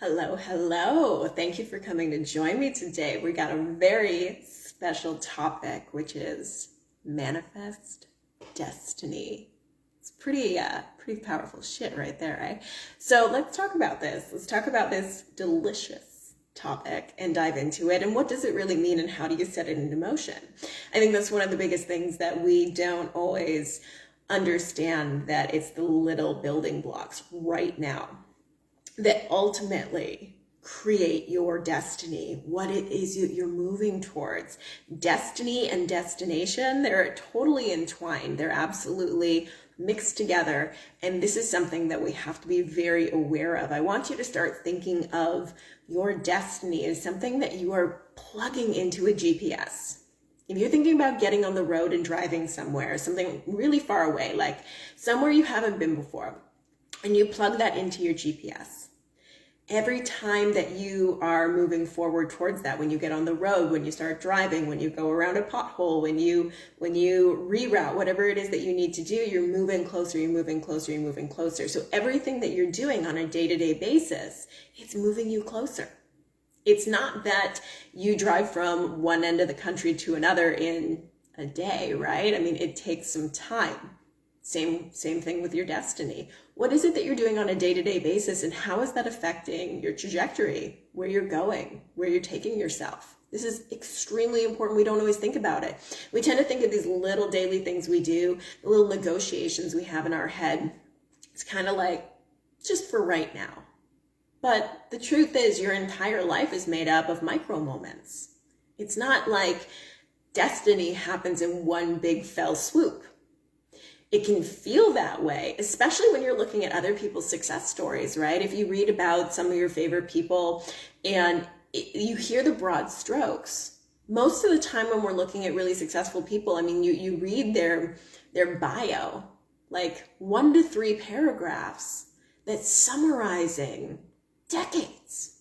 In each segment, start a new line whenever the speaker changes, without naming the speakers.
Hello, hello. Thank you for coming to join me today. We got a very special topic, which is manifest destiny. It's pretty powerful shit right there, right? So let's talk about this. Let's talk about this delicious topic and dive into it. And what does it really mean and how do you set it into motion? I think that's one of the biggest things that we don't always understand, that it's the little building blocks right now that ultimately create your destiny, what it is you're moving towards. Destiny and destination, they're totally entwined. They're absolutely mixed together. And this is something that we have to be very aware of. I want you to start thinking of your destiny as something that you are plugging into a GPS. If you're thinking about getting on the road and driving somewhere, something really far away, like somewhere you haven't been before, and you plug that into your GPS. Every time that you are moving forward towards that, when you get on the road, when you start driving, when you go around a pothole, when you reroute, whatever it is that you need to do, you're moving closer, you're moving closer, you're moving closer. So everything that you're doing on a day-to-day basis, it's moving you closer. It's not that you drive from one end of the country to another in a day, right? I mean, it takes some time. Same thing with your destiny. What is it that you're doing on a day-to-day basis, and how is that affecting your trajectory, where you're going, where you're taking yourself? This is extremely important. We don't always think about it. We tend to think of these little daily things we do, the little negotiations we have in our head. It's kind of like just for right now. But the truth is, your entire life is made up of micro moments. It's not like destiny happens in one big fell swoop. It can feel that way, especially when you're looking at other people's success stories, right? If you read about some of your favorite people and you hear the broad strokes, most of the time when we're looking at really successful people, I mean, you read their bio, like 1 to 3 paragraphs that's summarizing decades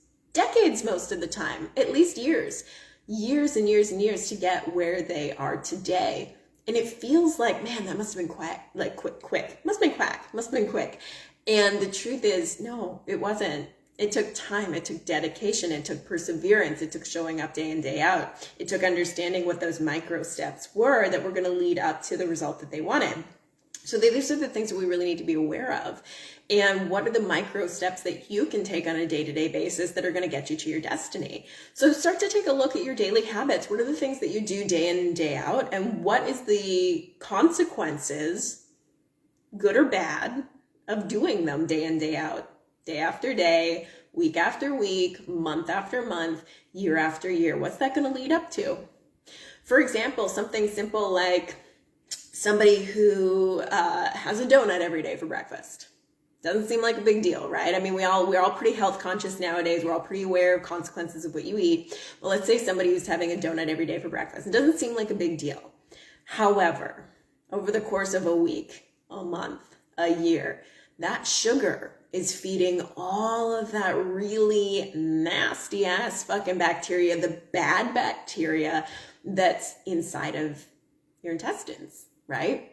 most of the time, at least years and years and years to get where they are today. And it feels like, man, that must have been quick. Must have been quick. And the truth is, no, it wasn't. It took time. It took dedication. It took perseverance. It took showing up day in, day out. It took understanding what those micro steps were that were going to lead up to the result that they wanted. So these are the things that we really need to be aware of. And what are the micro steps that you can take on a day-to-day basis that are going to get you to your destiny? So start to take a look at your daily habits. What are the things that you do day in and day out? And what is the consequences, good or bad, of doing them day in, day out, day after day, week after week, month after month, year after year? What's that going to lead up to? For example, something simple like somebody who has a donut every day for breakfast. Doesn't seem like a big deal, right? I mean, we're all pretty health conscious nowadays. We're all pretty aware of consequences of what you eat. Well, let's say somebody who's having a donut every day for breakfast. It doesn't seem like a big deal. However, over the course of a week, a month, a year, that sugar is feeding all of that really nasty ass fucking bacteria, the bad bacteria that's inside of your intestines, right?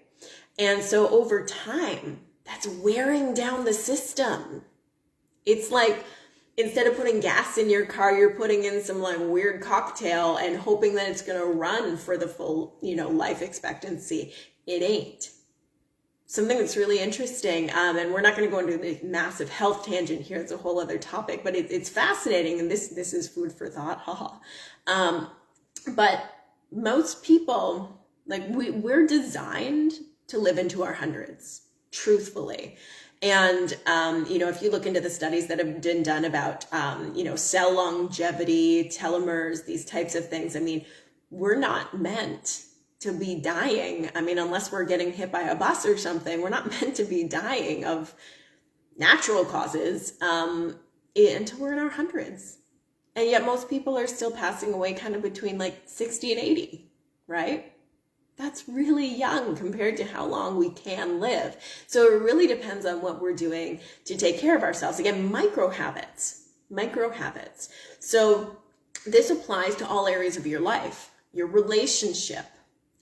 And so over time, that's wearing down the system. It's like, instead of putting gas in your car, you're putting in some like weird cocktail and hoping that it's going to run for the full, life expectancy. It ain't. Something that's really interesting, and we're not going to go into the massive health tangent here. It's a whole other topic, but it's fascinating, and this is food for thought. But most people, like we're designed to live into our hundreds. Truthfully. And, if you look into the studies that have been done about, cell longevity, telomeres, these types of things, I mean, we're not meant to be dying. I mean, unless we're getting hit by a bus or something, we're not meant to be dying of natural causes until we're in our hundreds. And yet most people are still passing away kind of between like 60 and 80, right? That's really young compared to how long we can live. So it really depends on what we're doing to take care of ourselves. Again, micro habits. So this applies to all areas of your life, your relationship,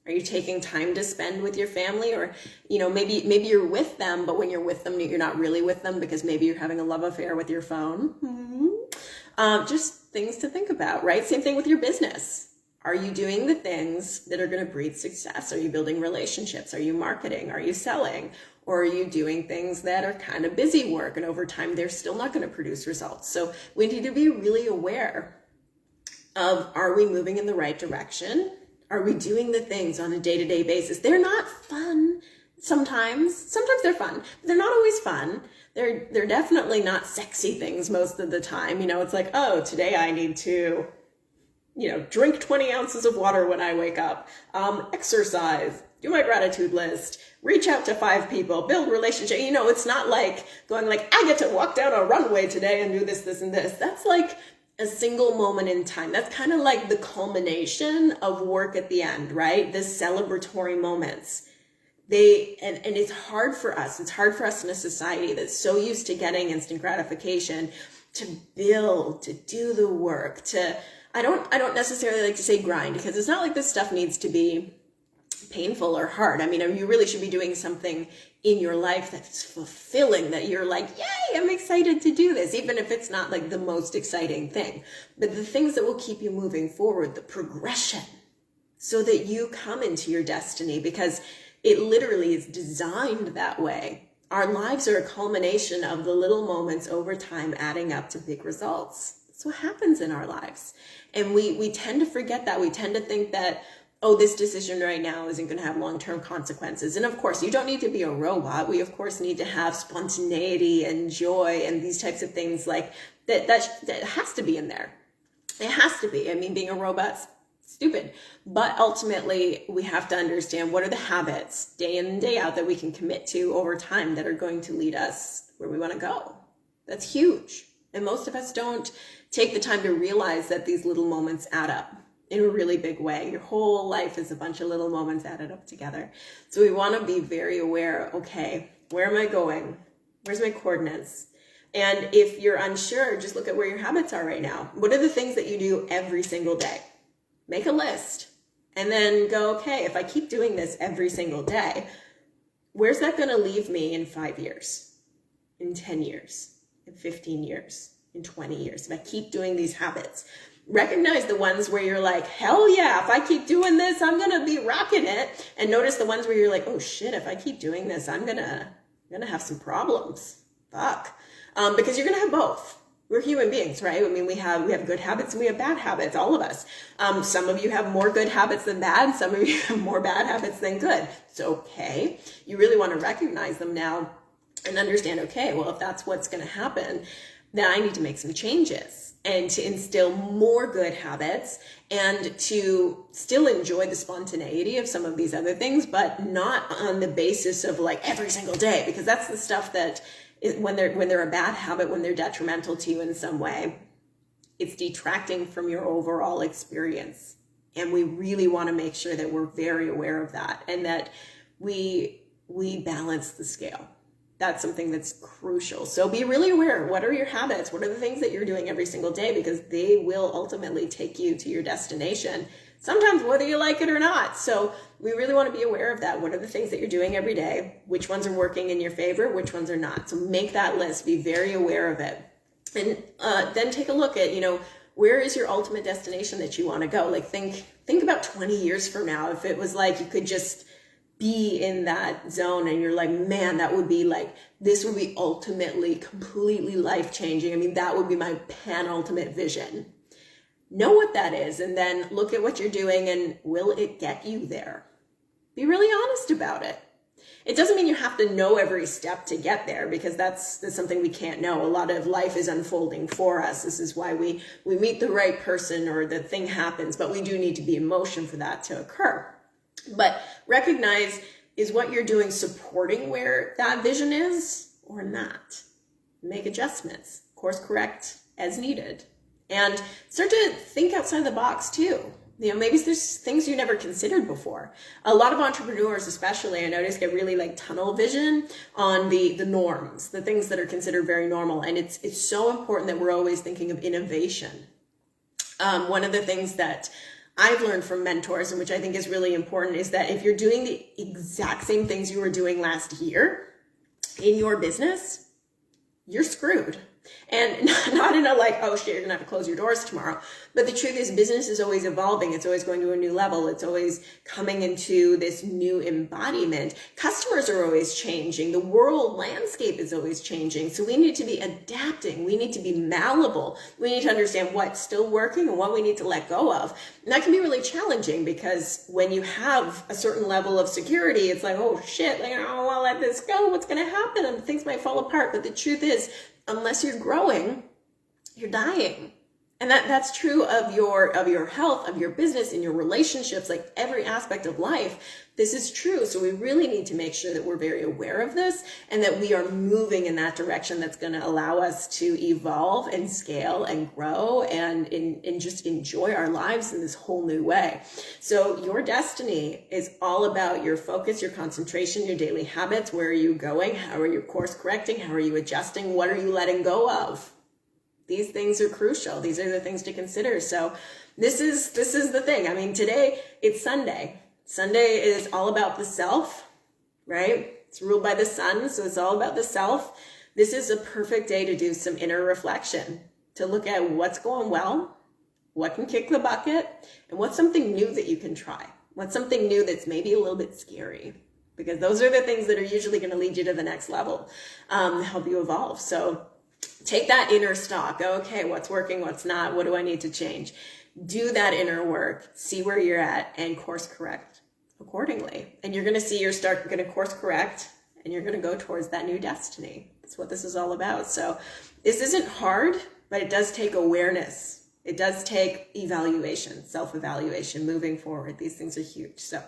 Are you taking time to spend with your family? Or, maybe you're with them, but when you're with them, you're not really with them because maybe you're having a love affair with your phone. Just things to think about, right? Same thing with your business. Are you doing the things that are going to breed success? Are you building relationships? Are you marketing? Are you selling? Or are you doing things that are kind of busy work and over time they're still not going to produce results? So we need to be really aware of, are we moving in the right direction? Are we doing the things on a day-to-day basis? They're not fun sometimes. Sometimes they're fun, but they're not always fun. They're definitely not sexy things most of the time. It's like, oh, today I need to, drink 20 ounces of water when I wake up, exercise, do my gratitude list, reach out to 5 people, build relationship. It's not like going like, I get to walk down a runway today and do this, this, and this. That's like a single moment in time. That's kind of like the culmination of work at the end, right? The celebratory moments. And it's hard for us. It's hard for us in a society that's so used to getting instant gratification to build, to do the work, I don't necessarily like to say grind, because it's not like this stuff needs to be painful or hard. You really should be doing something in your life that's fulfilling, that you're like, yay, I'm excited to do this, even if it's not like the most exciting thing. But the things that will keep you moving forward, the progression, so that you come into your destiny, because it literally is designed that way. Our lives are a culmination of the little moments over time adding up to big results. That's what happens in our lives. And we tend to forget that. We tend to think that, oh, this decision right now isn't going to have long-term consequences. And of course, you don't need to be a robot. We, of course, need to have spontaneity and joy and these types of things like that has to be in there. It has to be. Being a robot's stupid. But ultimately, we have to understand, what are the habits day in and day out that we can commit to over time that are going to lead us where we want to go. That's huge. And most of us don't take the time to realize that these little moments add up in a really big way. Your whole life is a bunch of little moments added up together. So we want to be very aware, okay, where am I going? Where's my coordinates? And if you're unsure, just look at where your habits are right now. What are the things that you do every single day? Make a list and then go, okay, if I keep doing this every single day, where's that going to leave me in 5 years, in 10 years, in 15 years, in 20 years? If I keep doing these habits, recognize the ones where you're like, hell yeah, if I keep doing this, I'm going to be rocking it. And notice the ones where you're like, oh shit, if I keep doing this, I'm going to have some problems. Fuck. Because you're going to have both. We're human beings, right? We have good habits and we have bad habits, all of us. Some of you have more good habits than bad. Some of you have more bad habits than good. It's okay. You really want to recognize them now and understand, okay, well, if that's what's going to happen, then I need to make some changes and to instill more good habits and to still enjoy the spontaneity of some of these other things, but not on the basis of like every single day, because that's the stuff that when they're a bad habit, when they're detrimental to you in some way, it's detracting from your overall experience. And we really want to make sure that we're very aware of that and that we balance the scale. That's something that's crucial. So be really aware. What are your habits? What are the things that you're doing every single day? Because they will ultimately take you to your destination, sometimes whether you like it or not. So we really want to be aware of that. What are the things that you're doing every day? Which ones are working in your favor? Which ones are not? So make that list. Be very aware of it. And then take a look at, where is your ultimate destination that you want to go? Like think about 20 years from now. If it was like you could just be in that zone and you're like, man, that would be like, this would be ultimately completely life-changing. That would be my ultimate vision. Know what that is, and then look at what you're doing and will it get you there? Be really honest about it. It doesn't mean you have to know every step to get there, because that's something we can't know. A lot of life is unfolding for us. This is why we meet the right person or the thing happens, but we do need to be in motion for that to occur. But recognize, is what you're doing supporting where that vision is or not? Make adjustments, course correct as needed. And start to think outside the box too. Maybe there's things you never considered before. A lot of entrepreneurs, especially, I notice, get really like tunnel vision on the norms, the things that are considered very normal. And it's so important that we're always thinking of innovation. One of the things that I've learned from mentors, and which I think is really important, is that if you're doing the exact same things you were doing last year in your business, you're screwed. And not in a like, oh shit, you're gonna have to close your doors tomorrow. But the truth is, business is always evolving. It's always going to a new level. It's always coming into this new embodiment. Customers are always changing. The world landscape is always changing. So we need to be adapting. We need to be malleable. We need to understand what's still working and what we need to let go of. And that can be really challenging, because when you have a certain level of security, it's like, oh shit, like, oh, I'll let this go. What's gonna happen? And things might fall apart. But the truth is, unless you're growing, you're dying. And that's true of your health, of your business, in your relationships, like every aspect of life. This is true. So we really need to make sure that we're very aware of this, and that we are moving in that direction that's going to allow us to evolve and scale and grow and just enjoy our lives in this whole new way. So your destiny is all about your focus, your concentration, your daily habits. Where are you going? How are you course correcting? How are you adjusting? What are you letting go of? These things are crucial. These are the things to consider. So this is the thing. I mean, today it's Sunday. Sunday is all about the self, right? It's ruled by the sun, so it's all about the self. This is a perfect day to do some inner reflection, to look at what's going well, what can kick the bucket, and what's something new that you can try. What's something new that's maybe a little bit scary, because those are the things that are usually going to lead you to the next level, help you evolve. So take that inner stock. Okay, what's working, what's not, what do I need to change? Do that inner work, see where you're at, and course correct accordingly. And you're going to see you're going to course correct, and you're going to go towards that new destiny. That's what this is all about. So this isn't hard, but it does take awareness. It does take evaluation, self-evaluation, moving forward. These things are huge. So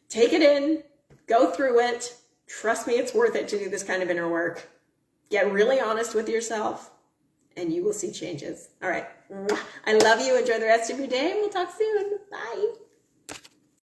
take it in, go through it. Trust me, it's worth it to do this kind of inner work. Get really honest with yourself, and you will see changes. All right. I love you. Enjoy the rest of your day, and we'll talk soon. Bye.